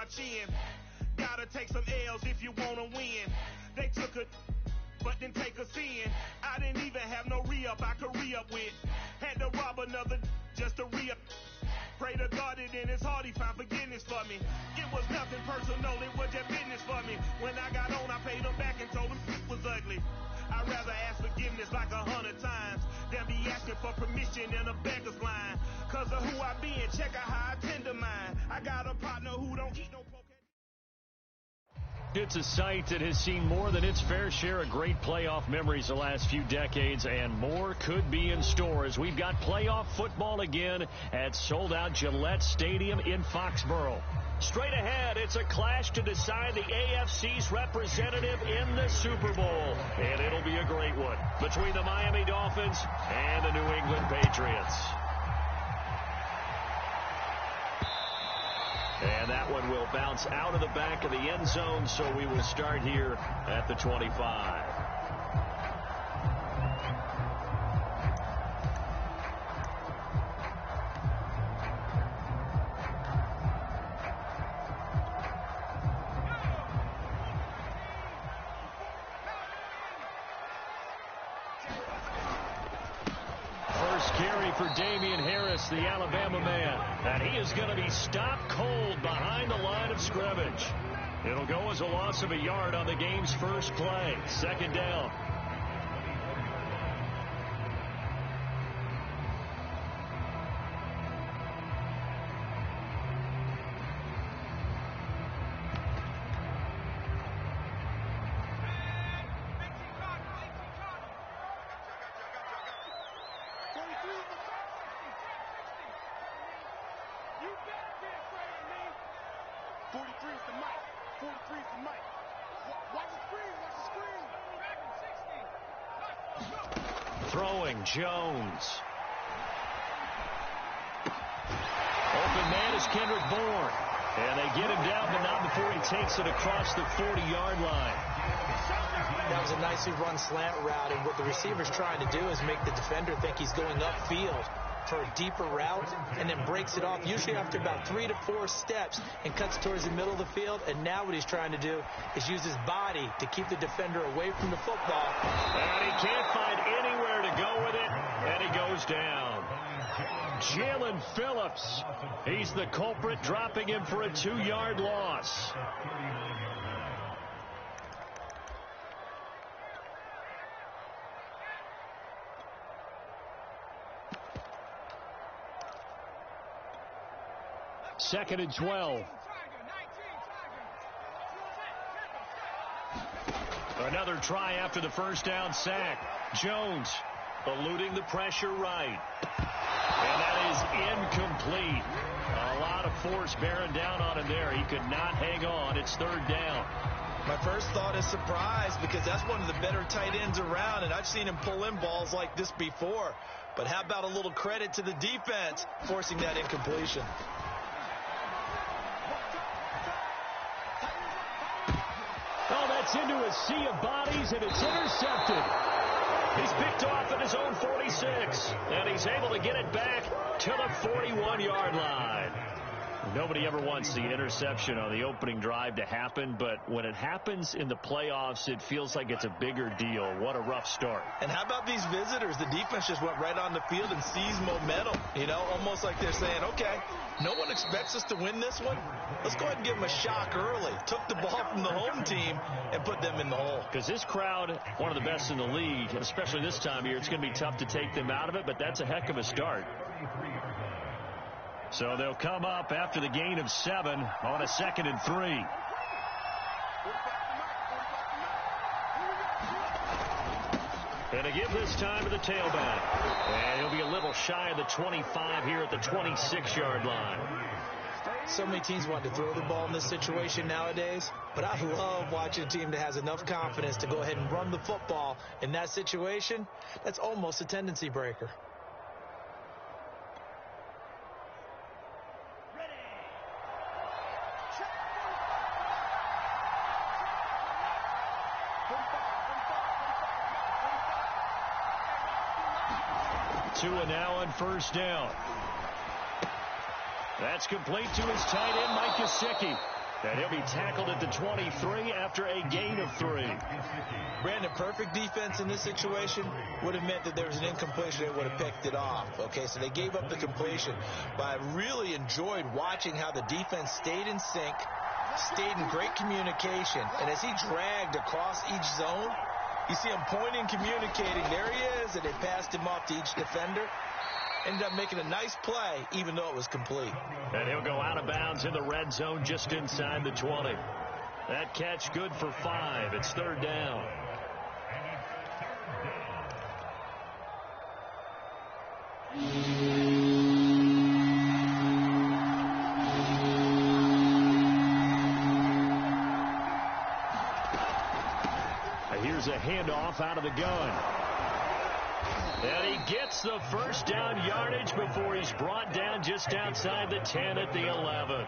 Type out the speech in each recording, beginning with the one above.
my chin. Gotta take some L's if you wanna win. They took a but didn't take us in. I didn't even have no re-up I could re-up with. Had to rob another just to re-up. Pray to God that in his heart he found forgiveness for me. It was nothing personal, it was just business for me. When I got on, I paid him back and told him it was ugly. I'd rather ask forgiveness like 100 times than be asking for permission in a beggar's line. Cause of who I be and check out how I tend to mine. I got a partner who don't eat no poke. It's a site that has seen more than its fair share of great playoff memories the last few decades, and more could be in store as we've got playoff football again at sold-out Gillette Stadium in Foxborough. Straight ahead, it's a clash to decide the AFC's representative in the Super Bowl, and it'll be a great one between the Miami Dolphins and the New England Patriots. And that one will bounce out of the back of the end zone, so we will start here at the 25. For Damian Harris, the Alabama man, and he is going to be stopped cold behind the line of scrimmage. It'll go as a loss of a yard on the game's first play. Second down. Throwing, Jones. Open man is Kendrick Bourne. And they get him down, but not before he takes it across the 40-yard line. That was a nicely run slant route, and what the receiver's trying to do is make the defender think he's going upfield for a deeper route, and then breaks it off, usually after about 3 to 4 steps, and cuts towards the middle of the field. And now what he's trying to do is use his body to keep the defender away from the football. And he can't find anywhere to go with it, and he goes down. Jalen Phillips, he's the culprit, dropping him for a 2-yard loss. Second and 12. Another try after the first down sack. Jones eluding the pressure right. And that is incomplete. A lot of force bearing down on him there. He could not hang on. It's third down. My first thought is surprise, because that's one of the better tight ends around, and I've seen him pull in balls like this before. But how about a little credit to the defense forcing that incompletion? Oh, that's into a sea of bodies, and it's intercepted. He's picked off at his own 46, and he's able to get it back to the 41-yard line. Nobody ever wants the interception on the opening drive to happen, but when it happens in the playoffs, it feels like it's a bigger deal. What a rough start. And how about these visitors? The defense just went right on the field and seized momentum. You know, almost like they're saying, okay, no one expects us to win this one. Let's go ahead and give them a shock early. Took the ball from the home team and put them in the hole. Because this crowd, one of the best in the league, and especially this time of year, it's going to be tough to take them out of it, but that's a heck of a start. So they'll come up after the gain of 7 on a 2nd and 3. And to give this time to the tailback. And he'll be a little shy of the 25 here at the 26-yard line. So many teams want to throw the ball in this situation nowadays, but I love watching a team that has enough confidence to go ahead and run the football in that situation. That's almost a tendency breaker. Tua now on first down. That's complete to his tight end, Mike Gesicki. And he'll be tackled at the 23 after a gain of 3. Brandon, perfect defense in this situation would have meant that there was an incompletion. They would have picked it off. Okay, so they gave up the completion. But I really enjoyed watching how the defense stayed in sync, stayed in great communication. And as he dragged across each zone, you see him pointing, communicating. There he is, and they passed him off to each defender. Ended up making a nice play, even though it was complete. And he'll go out of bounds in the red zone just inside the 20. That catch good for 5. It's 3rd down. Here's a handoff out of the gun. And he gets the first down yardage before he's brought down just outside the 10 at the 11.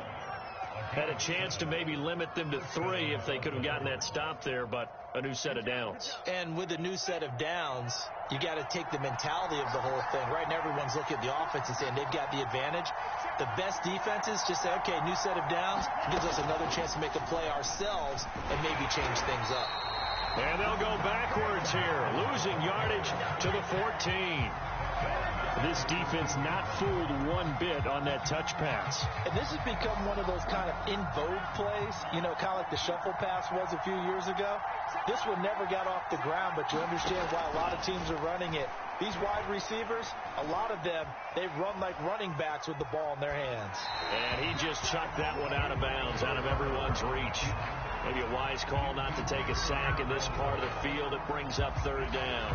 Had a chance to maybe limit them to 3 if they could have gotten that stop there, but a new set of downs. And with a new set of downs, you got to take the mentality of the whole thing. Right now, everyone's looking at the offense and saying they've got the advantage. The best defenses just say, okay, new set of downs gives us another chance to make a play ourselves and maybe change things up. And they'll go backwards here, losing yardage to the 14. This defense not fooled one bit on that touch pass. And this has become one of those kind of in vogue plays, you know, kind of like the shuffle pass was a few years ago. This one never got off the ground, but you understand why a lot of teams are running it. These wide receivers, a lot of them, they run like running backs with the ball in their hands. And he just chucked that one out of bounds, out of everyone's reach. Maybe a wise call not to take a sack in this part of the field. It brings up 3rd down.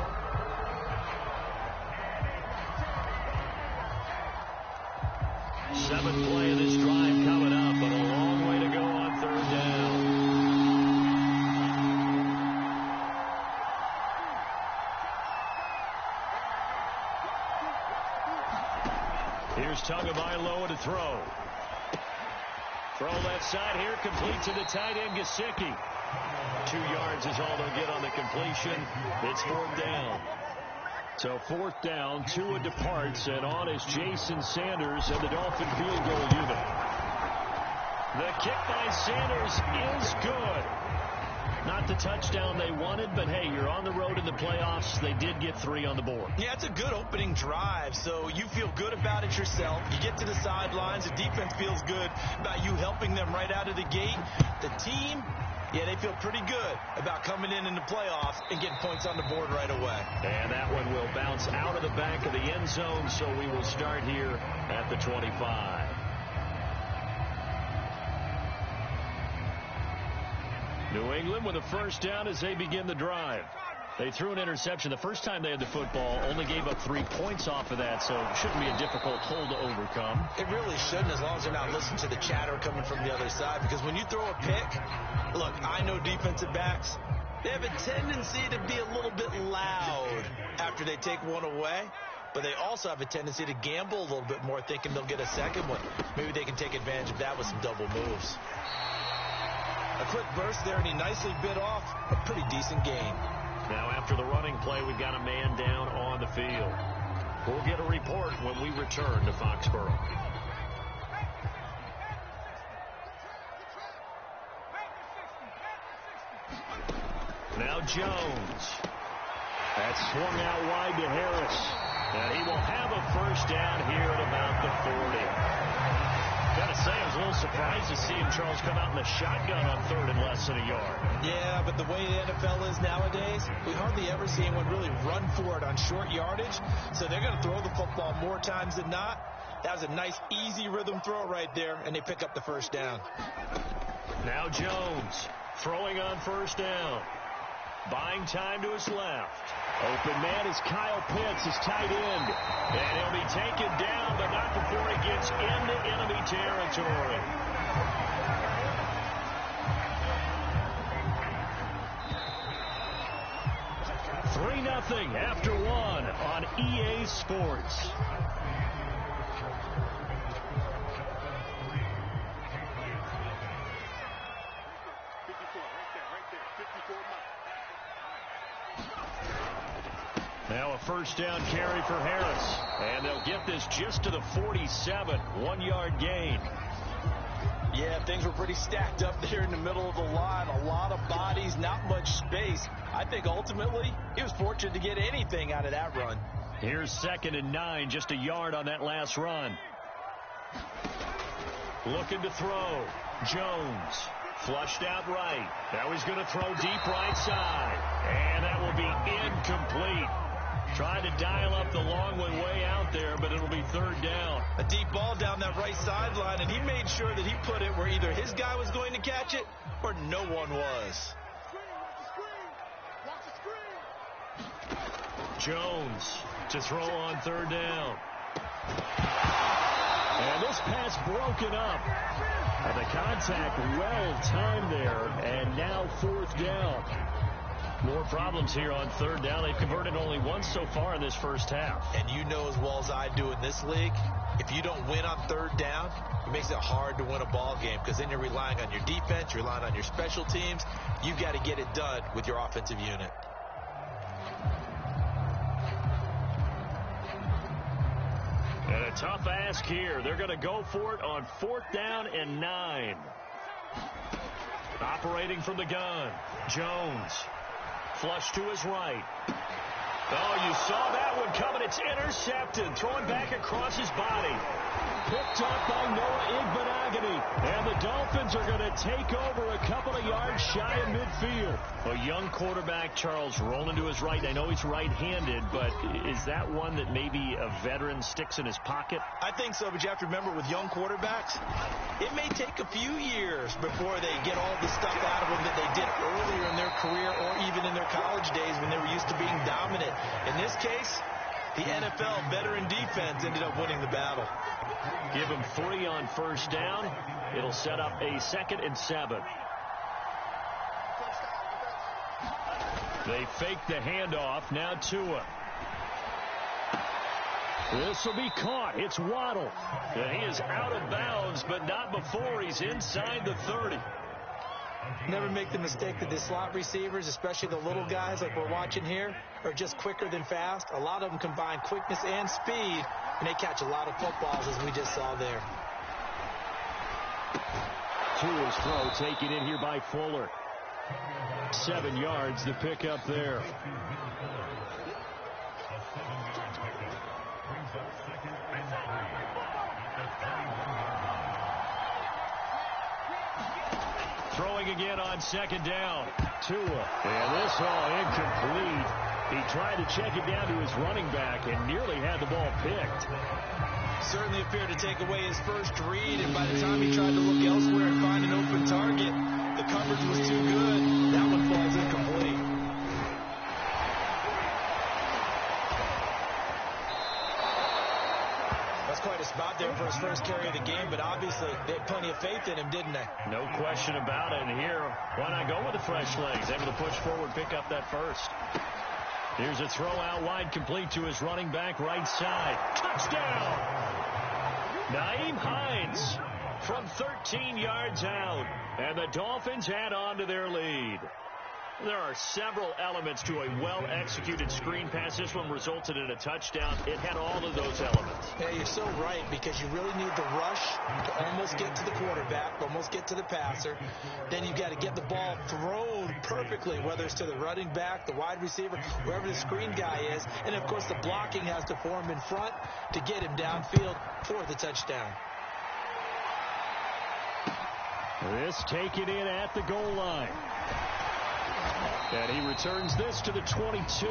Seventh play of this drive coming up, but a long way to go on 3rd down. Here's Tagovailoa to throw. Throw left side here, complete to the tight end, Gesicki. 2 yards is all they'll get on the completion. It's 4th down. So 4th down, Tua departs, and on is Jason Sanders and the Dolphin field goal unit. The kick by Sanders is good. Not the touchdown they wanted, but hey, you're on the road in the playoffs. They did get 3 on the board. Yeah, it's a good opening drive, so you feel good about it yourself. You get to the sidelines, the defense feels good about you helping them right out of the gate. The team, yeah, they feel pretty good about coming in the playoffs and getting points on the board right away. And that one will bounce out of the back of the end zone, so we will start here at the 25. New England with a first down as they begin the drive. They threw an interception. The first time they had the football, only gave up 3 points off of that, so it shouldn't be a difficult hole to overcome. It really shouldn't, as long as they're not listening to the chatter coming from the other side, because when you throw a pick, look, I know defensive backs, they have a tendency to be a little bit loud after they take one away, but they also have a tendency to gamble a little bit more, thinking they'll get a second one. Maybe they can take advantage of that with some double moves. A quick burst there, and he nicely bit off a pretty decent gain. Now, after the running play, we've got a man down on the field. We'll get a report when we return to Foxborough. Now Jones. That's swung out wide to Harris. And he will have a first down here at about the 40. Gotta say, I was a little surprised to see him, Charles, come out in the shotgun on 3rd and less than a yard. Yeah, but the way the NFL is nowadays, we hardly ever see anyone really run for it on short yardage. So they're going to throw the football more times than not. That was a nice, easy rhythm throw right there, and they pick up the first down. Now Jones throwing on first down. Buying time to his left. Open man is Kyle Pitts, his tight end. And he'll be taken down, but not before he gets into enemy territory. $3-0 after 1 on EA Sports. Now a first down carry for Harris. And they'll get this just to the 47. 1-yard gain. Yeah, things were pretty stacked up there in the middle of the line. A lot of bodies, not much space. I think ultimately he was fortunate to get anything out of that run. Here's 2nd and 9, just a yard on that last run. Looking to throw. Jones. Flushed out right. Now he's going to throw deep right side. And that will be incomplete. Tried to dial up the long one way out there, but it'll be 3rd down. A deep ball down that right sideline, and he made sure that he put it where either his guy was going to catch it or no one was. Jones to throw on 3rd down. And this pass broken up. And the contact well timed there. And now 4th down. More problems here on 3rd down. They've converted only once so far in this first half. And you know as well as I do in this league, if you don't win on 3rd down, it makes it hard to win a ball game because then you're relying on your defense, you're relying on your special teams. You've got to get it done with your offensive unit. And a tough ask here. They're going to go for it on 4th down and 9. Operating from the gun. Jones. Flush to his right. Oh, you saw that one coming. It's intercepted. Throwing back across his body. Picked up by Noah Igbenogany. And the Dolphins are going to take over a couple of yards shy of midfield. A young quarterback, Charles, rolling to his right. I know he's right-handed, but is that one that maybe a veteran sticks in his pocket? I think so, but you have to remember with young quarterbacks, it may take a few years before they get all the stuff out of them that they did earlier in their career or even in their college days when they were used to being dominant. In this case, the NFL veteran defense ended up winning the battle. Give him 3 on 1st down. It'll set up a 2nd and 7. They fake the handoff. Now Tua. This will be caught. It's Waddle. And he is out of bounds, but not before he's inside the 30. Never make the mistake that the slot receivers, especially the little guys like we're watching here, are just quicker than fast. A lot of them combine quickness and speed, and they catch a lot of footballs, as we just saw there. Tua's throw taken in here by Fuller. 7 yards to pick up there. Throwing again on 2nd down. Tua. And this all incomplete. He tried to check it down to his running back and nearly had the ball picked. Certainly appeared to take away his first read, and by the time he tried to look elsewhere and find an open target, the coverage was too good. That one falls incomplete. That's quite a spot there for his first carry of the game, but obviously they had plenty of faith in him, didn't they? No question about it. And here, why not go with the fresh legs? Able to push forward, pick up that first. Here's a throw out wide, complete to his running back right side. Touchdown! Nyheim Hines from 13 yards out. And the Dolphins add on to their lead. There are several elements to a well-executed screen pass. This one resulted in a touchdown. It had all of those elements. Yeah, you're so right, because you really need the rush to almost get to the quarterback, almost get to the passer. Then you've got to get the ball thrown perfectly, whether it's to the running back, the wide receiver, wherever the screen guy is. And, of course, the blocking has to form in front to get him downfield for the touchdown. This taken in at the goal line. And he returns this to the 22.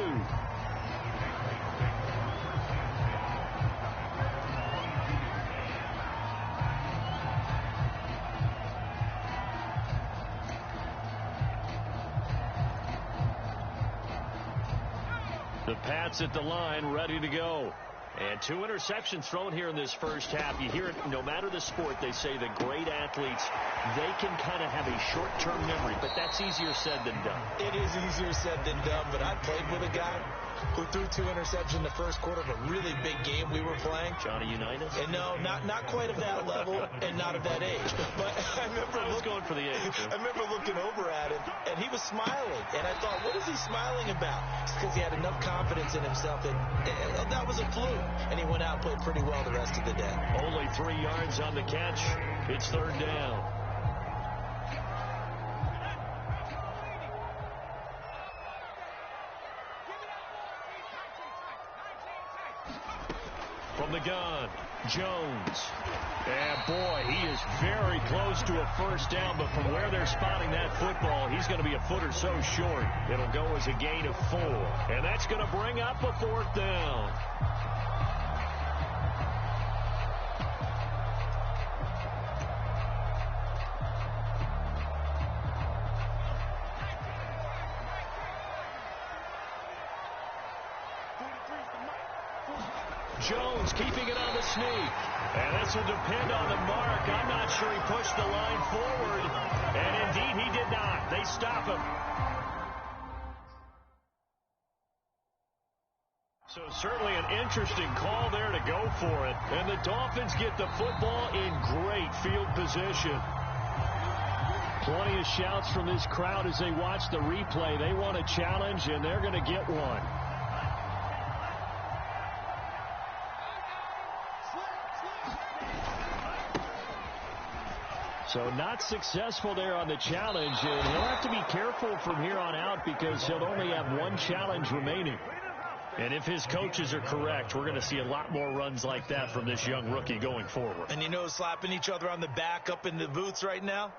The Pats at the line, ready to go. And 2 interceptions thrown here in this first half. You hear it, no matter the sport, they say the great athletes, they can kind of have a short-term memory, but that's easier said than done. It is easier said than done, but I played with a guy who threw 2 interceptions in the first quarter of a really big game we were playing. Johnny Unitas? And no, not quite of that level and not of that age. But I was going for the age. I remember looking over at him, and he was smiling. And I thought, what is he smiling about? It's because he had enough confidence in himself that was a fluke. And he went out and played pretty well the rest of the day. Only 3 yards on the catch. It's 3rd down. From the gun, Jones. And boy, he is very close to a first down, but from where they're spotting that football, he's going to be a foot or so short. It'll go as a gain of 4. And that's going to bring up a 4th down. Jones keeping it on the sneak. And this will depend on the mark. I'm not sure he pushed the line forward. And indeed he did not. They stop him. So certainly an interesting call there to go for it. And the Dolphins get the football in great field position. Plenty of shouts from this crowd as they watch the replay. They want a challenge, and they're going to get one. So not successful there on the challenge, and he'll have to be careful from here on out because he'll only have one challenge remaining. And if his coaches are correct, we're going to see a lot more runs like that from this young rookie going forward. And you know, slapping each other on the back up in the booths right now?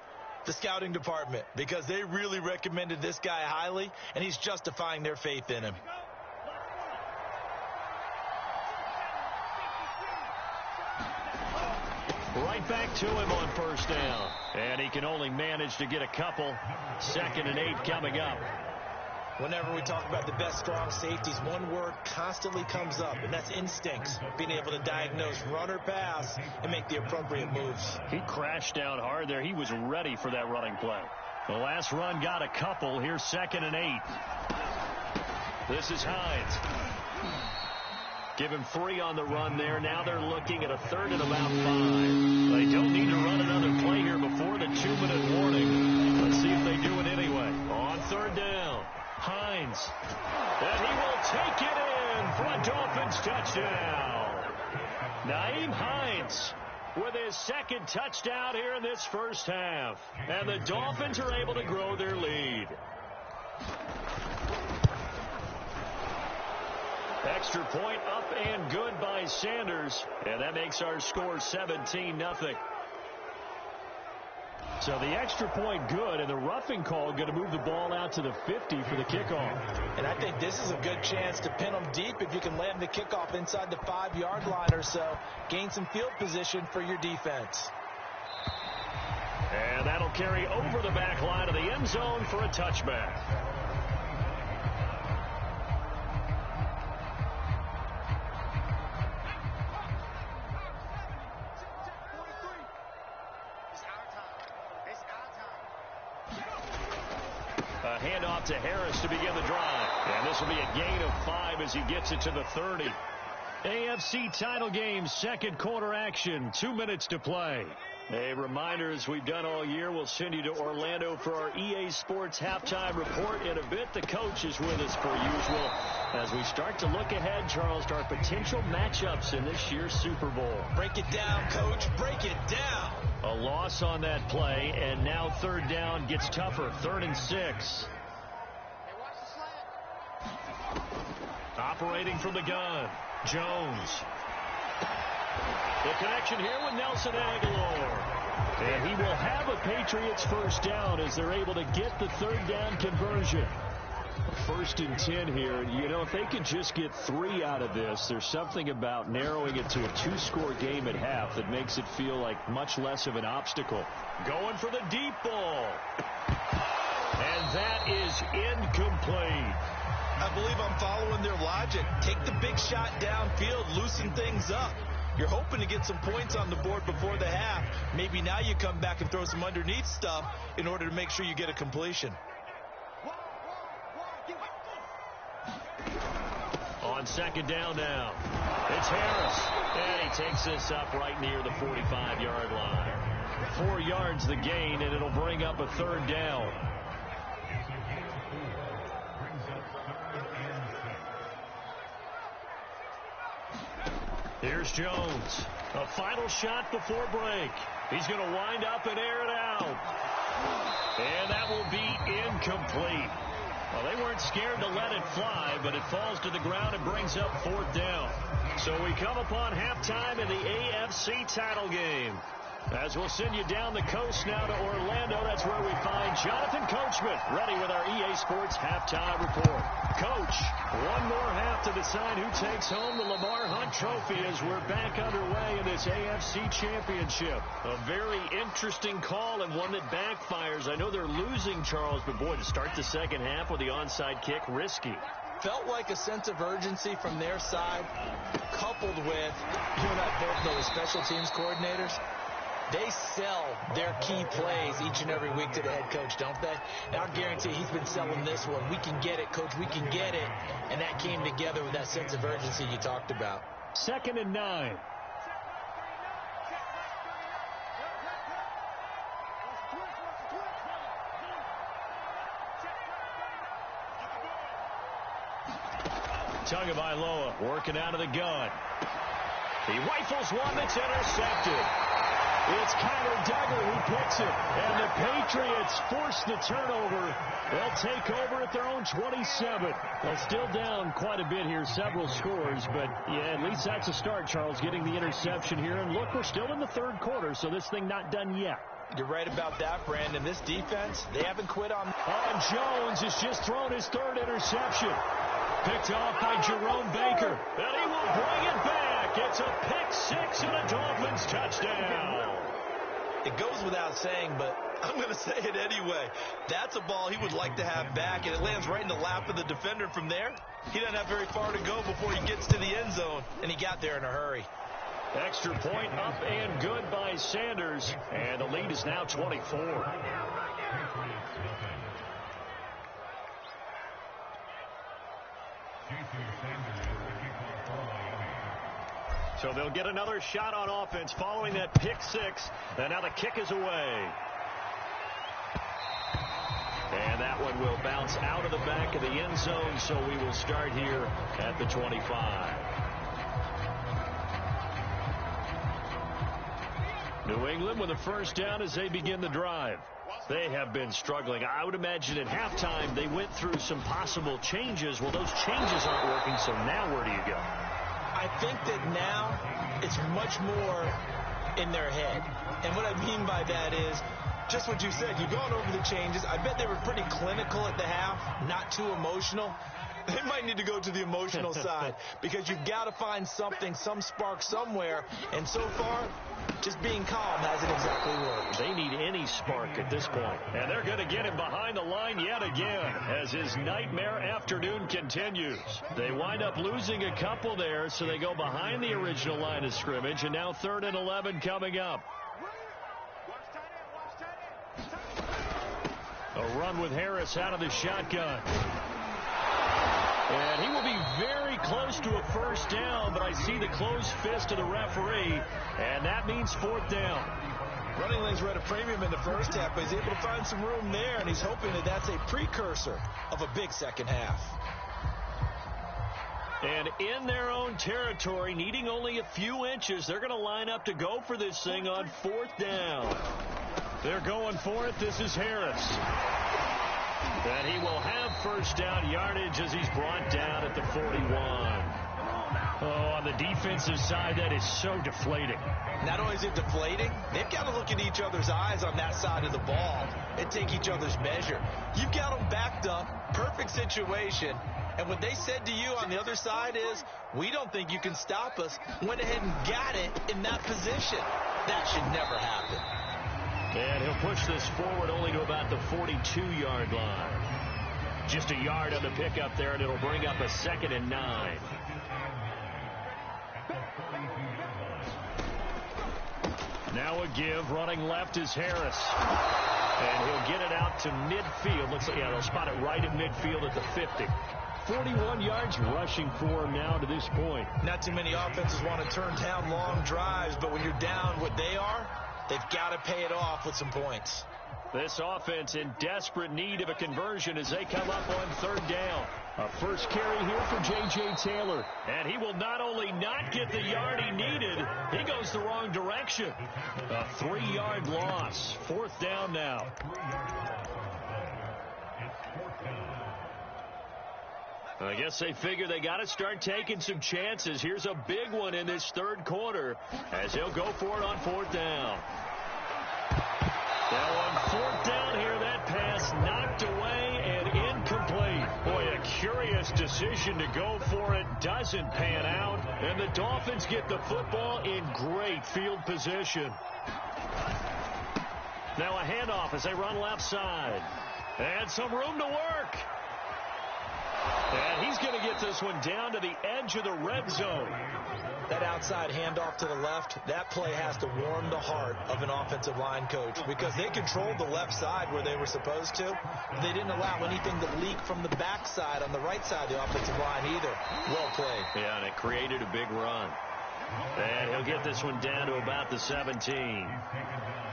The scouting department, because they really recommended this guy highly, and he's justifying their faith in him. Right back to him on first down. And he can only manage to get a couple. 2nd and 8 coming up. Whenever we talk about the best strong safeties, one word constantly comes up, and that's instincts. Being able to diagnose run or pass and make the appropriate moves. He crashed down hard there. He was ready for that running play. The last run got a couple. Here's 2nd and 8. This is Hines. Give him 3 on the run there. Now they're looking at a 3rd and about 5. They don't need to run another play here before the 2-minute warning. Let's see if they do it anyway. On 3rd down, Hines. And he will take it in for a Dolphins touchdown. Nyheim Hines with his 2nd touchdown here in this first half. And the Dolphins are able to grow their lead. Extra point up and good by Sanders. And that makes our score 17-0. So the extra point good, and the roughing call going to move the ball out to the 50 for the kickoff. And I think this is a good chance to pin them deep if you can land the kickoff inside the 5-yard line or so. Gain some field position for your defense. And that'll carry over the back line of the end zone for a touchback. A handoff to Harris to begin the drive. And this will be a gain of 5 as he gets it to the 30. AFC title game, 2nd quarter action. 2 minutes to play. A reminder, as we've done all year, we'll send you to Orlando for our EA Sports halftime report. In a bit, the coach is with us per usual as we start to look ahead, Charles, to our potential matchups in this year's Super Bowl. Break it down, Coach. Break it down. A loss on that play, and now 3rd down gets tougher. 3rd and 6. Operating from the gun, Jones. The connection here with Nelson Aguilar. And he will have a Patriots first down as they're able to get the 3rd down conversion. 1st and 10 here. You know, if they could just get 3 out of this, there's something about narrowing it to a 2-score game at half that makes it feel like much less of an obstacle. Going for the deep ball. And that is incomplete. I believe I'm following their logic. Take the big shot downfield, loosen things up. You're hoping to get some points on the board before the half. Maybe now you come back and throw some underneath stuff in order to make sure you get a completion. On 2nd down now, it's Harris. And he takes this up right near the 45-yard line. 4 yards the gain, and it'll bring up a 3rd down. Here's Jones. A final shot before break. He's going to wind up and air it out. And that will be incomplete. Well, they weren't scared to let it fly, but it falls to the ground and brings up 4th down. So we come upon halftime in the AFC title game. As we'll send you down the coast now to Orlando, that's where we find Jonathan Coachman, ready with our EA Sports halftime report. Coach, one more half to decide who takes home the Lamar Hunt Trophy as we're back underway in this AFC Championship. A very interesting call and one that backfires. I know they're losing, Charles, but boy, to start the second half with the onside kick, risky. Felt like a sense of urgency from their side, coupled with, you and I both know, the special teams coordinators. They sell their key plays each and every week to the head coach, don't they? And I'll guarantee he's been selling this one. We can get it, coach. We can get it. And that came together with that sense of urgency you talked about. 2nd and 9. Tagovailoa working out of the gun. He rifles one that's intercepted. It's Kyler Duggar who picks it, and the Patriots force the turnover. They'll take over at their own 27. Well, still down quite a bit here, several scores, but yeah, at least that's a start, Charles, getting the interception here. And look, we're still in the 3rd quarter, so this thing not done yet. You're right about that, Brandon. This defense, they haven't quit on. And Jones has just thrown his 3rd interception. Picked off by Jerome Baker, and he will bring it back. It's a pick 6 and a Dolphins touchdown. It goes without saying, but I'm going to say it anyway. That's a ball he would like to have back, and it lands right in the lap of the defender from there. He doesn't have very far to go before he gets to the end zone, and he got there in a hurry. Extra point up and good by Sanders, and the lead is now 24. So they'll get another shot on offense following that pick 6. And now the kick is away. And that one will bounce out of the back of the end zone, so we will start here at the 25. New England with a 1st down as they begin the drive. They have been struggling. I would imagine at halftime they went through some possible changes. Well, those changes aren't working, so now where do you go? I think that now it's much more in their head. And what I mean by that is just what you said. You've gone over the changes. I bet they were pretty clinical at the half, not too emotional. They might need to go to the emotional side because you've got to find something, some spark somewhere. And so far, just being calm hasn't exactly worked. They need any spark at this point. And they're going to get him behind the line yet again as his nightmare afternoon continues. They wind up losing a couple there, so they go behind the original line of scrimmage. And now 3rd and 11 coming up. A run with Harris out of the shotgun. And he will be very close to a 1st down, but I see the closed fist of the referee, and that means 4th down. Running lanes were at a premium in the 1st half, but he's able to find some room there, and he's hoping that that's a precursor of a big second half. And in their own territory, needing only a few inches, they're going to line up to go for this thing on 4th down. They're going for it. This is Harris. And he will have 1st down yardage as he's brought down at the 41. Oh, on the defensive side, that is so deflating. Not only is it deflating, they've got to look in each other's eyes on that side of the ball and take each other's measure. You've got them backed up, perfect situation, and what they said to you on the other side is, we don't think you can stop us. Went ahead and got it in that position. That should never happen. And he'll push this forward only to about the 42-yard line. Just a yard on the pickup there, and it'll bring up a 2nd and 9. Now a give. Running left is Harris. And he'll get it out to midfield. Looks like, yeah, they'll spot it right at midfield at the 50. 41 yards rushing for him now to this point. Not too many offenses want to turn down long drives, but when you're down what they are, they've got to pay it off with some points. This offense in desperate need of a conversion as they come up on 3rd down. A first carry here for J.J. Taylor. And he will not only not get the yard he needed, he goes the wrong direction. A 3-yard loss. 4th down now. I guess they figure they got to start taking some chances. Here's a big one in this third quarter as he'll go for it on fourth down. Now on fourth down here, that pass knocked away and incomplete. Boy, a curious decision to go for it. Doesn't pan out. And the Dolphins get the football in great field position. Now a handoff as they run left side. And some room to work. And he's going to get this one down to the edge of the red zone. That outside handoff to the left, that play has to warm the heart of an offensive line coach because they controlled the left side where they were supposed to. They didn't allow anything to leak from the backside on the right side of the offensive line either. Well played. Yeah, and it created a big run. And he'll get this one down to about the 17.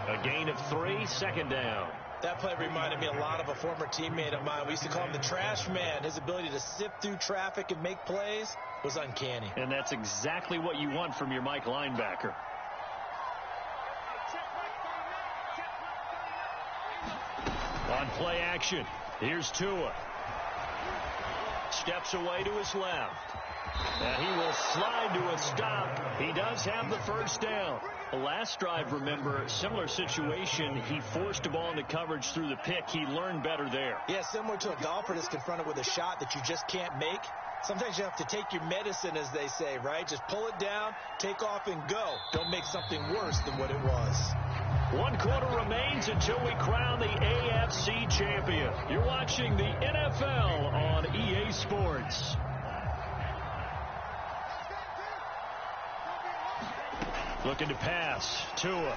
A gain of 3, second down. That play reminded me a lot of a former teammate of mine. We used to call him the trash man. His ability to sift through traffic and make plays was uncanny. And that's exactly what you want from your Mike linebacker. On play action, here's Tua. Steps away to his left. And he will slide to a stop. He does have the first down. The last drive, remember, similar situation. He forced a ball into coverage through the pick. He learned better there. Yeah, similar to a golfer that's confronted with a shot that you just can't make. Sometimes you have to take your medicine, as they say, right? Just pull it down, take off, and go. Don't make something worse than what it was. 1 quarter remains until we crown the AFC champion. You're watching the NFL on EA Sports. Looking to pass. Tua.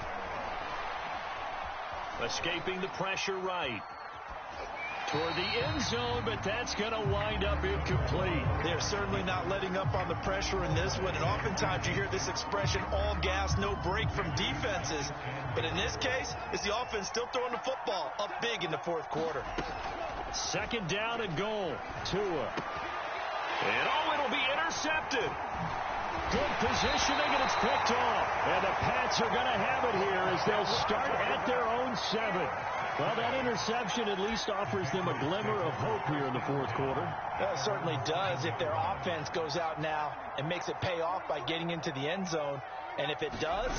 Escaping the pressure right. Toward the end zone, but that's going to wind up incomplete. They're certainly not letting up on the pressure in this one. And oftentimes you hear this expression, all gas, no break from defenses. But in this case, it's the offense still throwing the football up big in the fourth quarter. Second down and goal. Tua. And it'll be intercepted. Good positioning, and it's picked off. And the Pats are going to have it here as they'll start at their own 7. Well, that interception at least offers them a glimmer of hope here in the fourth quarter. Well, it certainly does if their offense goes out now and makes it pay off by getting into the end zone. And if it does,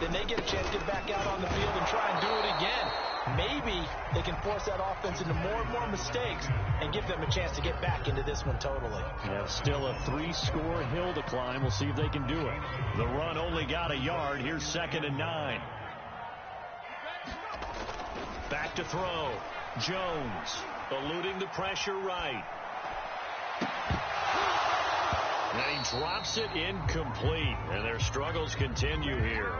then they get a chance to get back out on the field and try and do it again. Maybe they can force that offense into more and more mistakes and give them a chance to get back into this one totally. Yeah, still a 3-score hill to climb. We'll see if they can do it. The run only got a yard. Here's 2nd and 9. Back to throw. Jones eluding the pressure right. And he drops it incomplete. And their struggles continue here.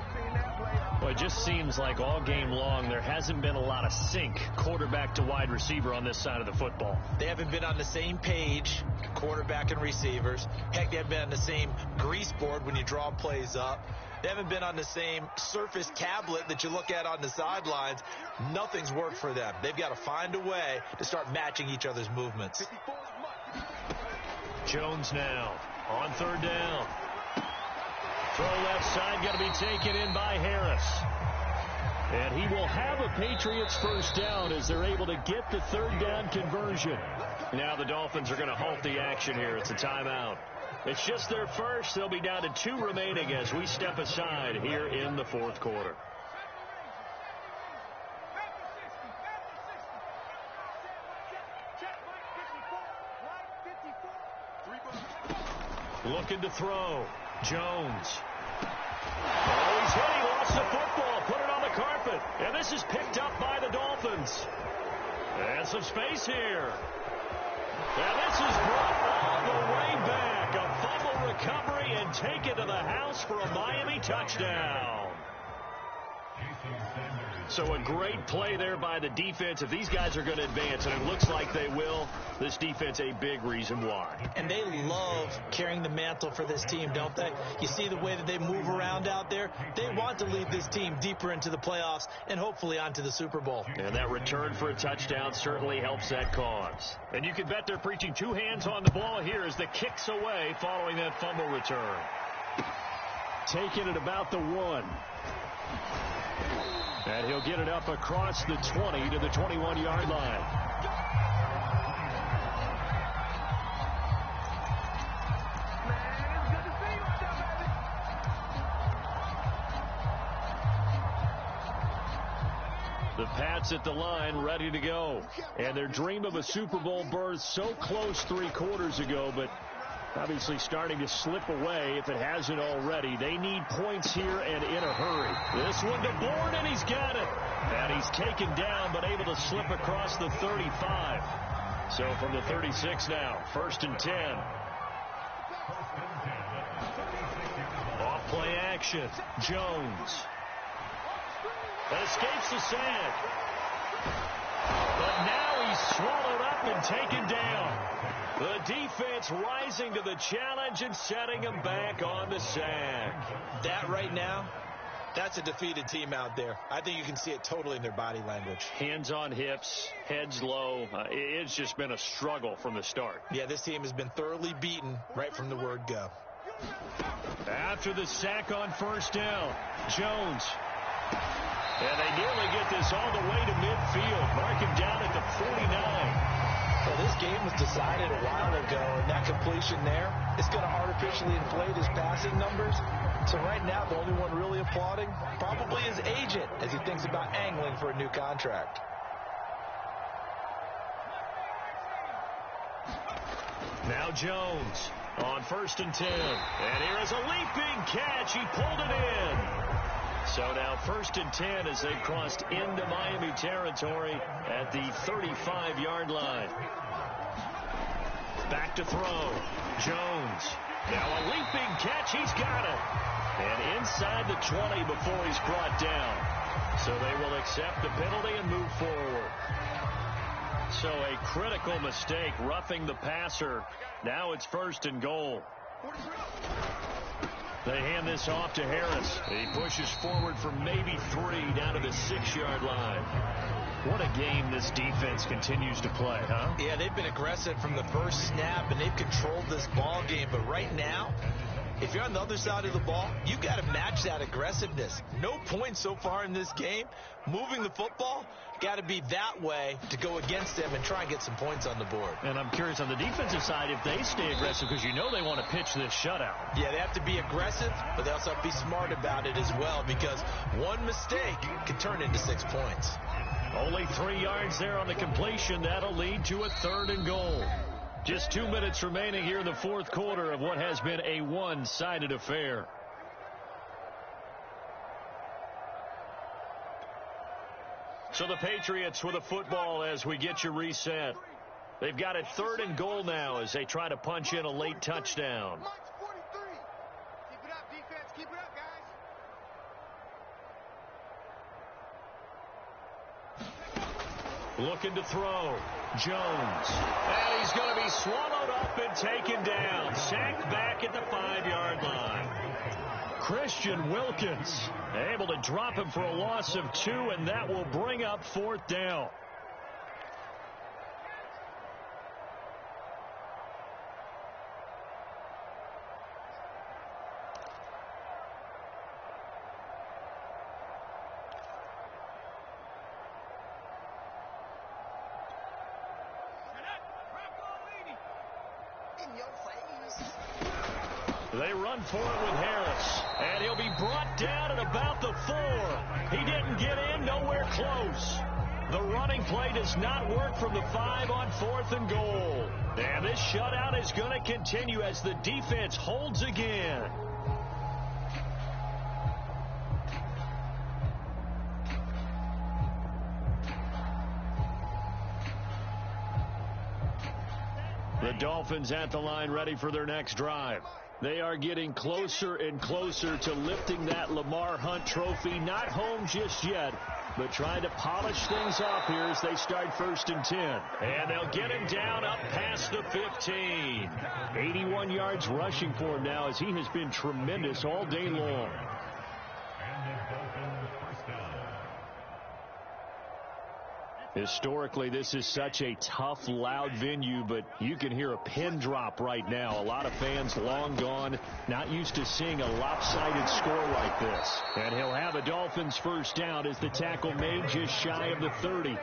Well, it just seems like all game long there hasn't been a lot of sync quarterback to wide receiver on this side of the football. They haven't been on the same page, quarterback and receivers. Heck, they haven't been on the same grease board when you draw plays up. They haven't been on the same surface tablet that you look at on the sidelines. Nothing's worked for them. They've got to find a way to start matching each other's movements. Jones now on 3rd down. Throw left side, going to be taken in by Harris. And he will have a Patriots first down as they're able to get the 3rd down conversion. Now the Dolphins are going to halt the action here. It's a timeout. It's just their first. They'll be down to 2 remaining as we step aside here in the fourth quarter. Looking to throw. Jones. Oh, he's hit. He lost the football. Put it on the carpet. And this is picked up by the Dolphins. And some space here. And this is brought all the way back. A fumble recovery and take it to the house for a Miami touchdown. So a great play there by the defense. If these guys are going to advance, and it looks like they will, this defense a big reason why. And they love carrying the mantle for this team, don't they? You see the way that they move around out there? They want to lead this team deeper into the playoffs and hopefully onto the Super Bowl. And that return for a touchdown certainly helps that cause. And you can bet they're preaching 2 hands on the ball here as the kick's away following that fumble return. Taking it about the 1. And he'll get it up across the 20 to the 21-yard line. sets at the line, ready to go. And their dream of a Super Bowl berth so close 3 quarters ago, but obviously starting to slip away if it hasn't already. They need points here and in a hurry. This one to Bourne, and he's got it. And he's taken down, but able to slip across the 35. So from the 36 now, 1st and 10. Off play action. Jones. Escapes the sack. But now he's swallowed up and taken down. The defense rising to the challenge and setting him back on the sack. That right now, that's a defeated team out there. I think you can see it totally in their body language. Hands on hips, heads low. It's just been a struggle from the start. Yeah, this team has been thoroughly beaten right from the word go. After the sack on 1st down, Jones. And they nearly get this all the way to midfield. Mark him down at the 49. Well, this game was decided a while ago, and that completion there is going to artificially inflate his passing numbers. So right now, the only one really applauding probably his agent as he thinks about angling for a new contract. Now Jones on 1st and 10. And here is a leaping catch. He pulled it in. So now 1st and 10 as they've crossed into Miami territory at the 35-yard line. Back to throw. Jones. Now a leaping catch. He's got it. And inside the 20 before he's brought down. So they will accept the penalty and move forward. So a critical mistake, roughing the passer. Now it's 1st and goal. They hand this off to Harris. He pushes forward for maybe 3 down to the 6-yard line. What a game this defense continues to play, huh? Yeah, they've been aggressive from the first snap, and they've controlled this ball game. But right now, if you're on the other side of the ball, you've got to match that aggressiveness. No points so far in this game. Moving the football, got to be that way to go against them and try and get some points on the board. And I'm curious on the defensive side if they stay aggressive, because you know they want to pitch this shutout. Yeah, they have to be aggressive, but they also have to be smart about it as well, because one mistake can turn into 6 points. Only 3 yards there on the completion. That'll lead to a 3rd and goal. Just 2 minutes remaining here in the 4th quarter of what has been a one-sided affair. So the Patriots with a football as we get you reset. They've got it 3rd and goal now as they try to punch in a late touchdown. Keep it up, defense. Keep it up, guys. Looking to throw. Jones. And he's going to be swallowed up and taken down. Sacked back at the 5-yard line. Christian Wilkins able to drop him for a loss of 2, and that will bring up 4th down. They run for it with Harris, and he'll be brought down at about the 4. He didn't get in, nowhere close. The running play does not work from the 5 on 4th and goal. And this shutout is going to continue as the defense holds again. The Dolphins at the line ready for their next drive. They are getting closer and closer to lifting that Lamar Hunt trophy. Not home just yet, but trying to polish things off here as they start 1st and 10. And they'll get him down up past the 15. 81 yards rushing for him now as he has been tremendous all day long. Historically, this is such a tough, loud venue, but you can hear a pin drop right now. A lot of fans long gone, not used to seeing a lopsided score like this. And he'll have a Dolphins 1st down as the tackle made just shy of the 30.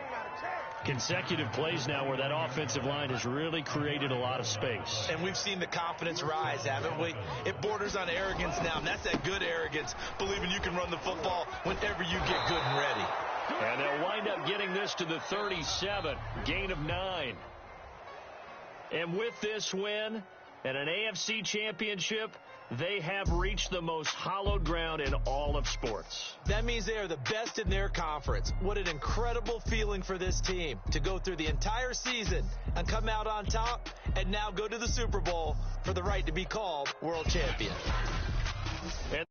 Consecutive plays now where that offensive line has really created a lot of space. And we've seen the confidence rise, haven't we? It borders on arrogance now, and that's that good arrogance, believing you can run the football whenever you get good and ready. And they'll wind up getting this to the 37, gain of 9. And with this win and an AFC championship, they have reached the most hallowed ground in all of sports. That means they are the best in their conference. What an incredible feeling for this team to go through the entire season and come out on top and now go to the Super Bowl for the right to be called world champion. And